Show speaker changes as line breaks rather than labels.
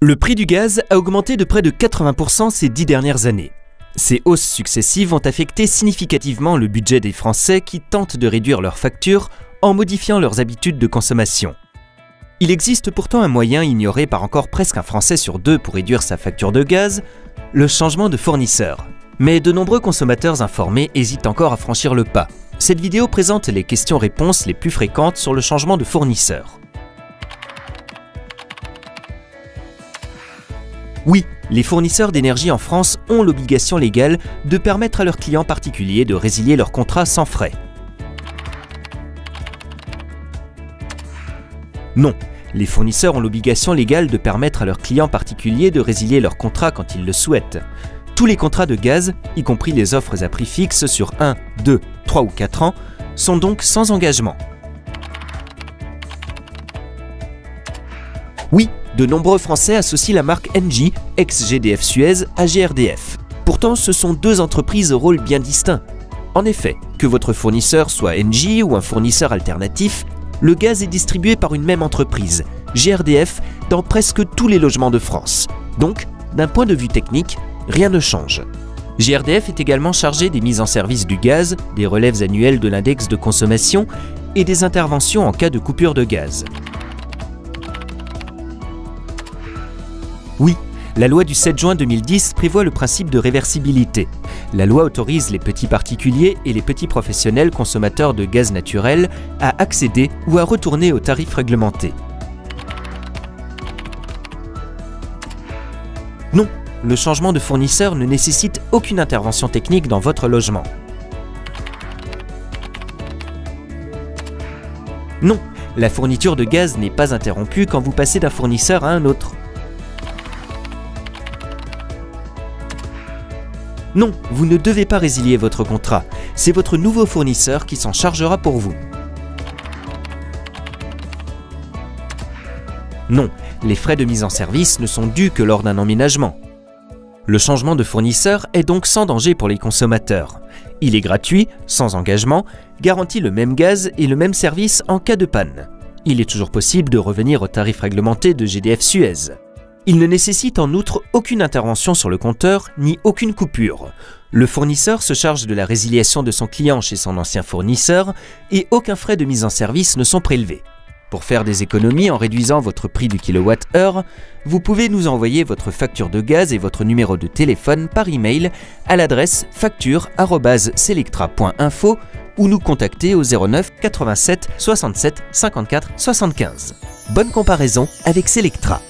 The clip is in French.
Le prix du gaz a augmenté de près de 80% ces 10 dernières années. Ces hausses successives ont affecté significativement le budget des Français qui tentent de réduire leurs factures en modifiant leurs habitudes de consommation. Il existe pourtant un moyen ignoré par encore presque un Français sur deux pour réduire sa facture de gaz, le changement de fournisseur. Mais de nombreux consommateurs informés hésitent encore à franchir le pas. Cette vidéo présente les questions-réponses les plus fréquentes sur le changement de fournisseur. Oui, les fournisseurs d'énergie en France ont l'obligation légale de permettre à leurs clients particuliers de résilier leur contrat sans frais. Non, les fournisseurs ont l'obligation légale de permettre à leurs clients particuliers de résilier leur contrat quand ils le souhaitent. Tous les contrats de gaz, y compris les offres à prix fixe sur 1, 2, 3 ou 4 ans, sont donc sans engagement. Oui, de nombreux Français associent la marque Engie, ex-GDF Suez, à GRDF. Pourtant, ce sont deux entreprises au rôle bien distincts. En effet, que votre fournisseur soit Engie ou un fournisseur alternatif, le gaz est distribué par une même entreprise, GRDF, dans presque tous les logements de France. Donc, d'un point de vue technique, rien ne change. GRDF est également chargé des mises en service du gaz, des relèves annuelles de l'index de consommation et des interventions en cas de coupure de gaz. Oui, la loi du 7 juin 2010 prévoit le principe de réversibilité. La loi autorise les petits particuliers et les petits professionnels consommateurs de gaz naturel à accéder ou à retourner aux tarifs réglementés. Non, le changement de fournisseur ne nécessite aucune intervention technique dans votre logement. Non, la fourniture de gaz n'est pas interrompue quand vous passez d'un fournisseur à un autre. Non, vous ne devez pas résilier votre contrat. C'est votre nouveau fournisseur qui s'en chargera pour vous. Non, les frais de mise en service ne sont dus que lors d'un emménagement. Le changement de fournisseur est donc sans danger pour les consommateurs. Il est gratuit, sans engagement, garantit le même gaz et le même service en cas de panne. Il est toujours possible de revenir au tarif réglementé de GDF Suez. Il ne nécessite en outre aucune intervention sur le compteur ni aucune coupure. Le fournisseur se charge de la résiliation de son client chez son ancien fournisseur et aucun frais de mise en service ne sont prélevés. Pour faire des économies en réduisant votre prix du kilowattheure, vous pouvez nous envoyer votre facture de gaz et votre numéro de téléphone par email à l'adresse facture@selectra.info ou nous contacter au 09 87 67 54 75. Bonne comparaison avec Selectra.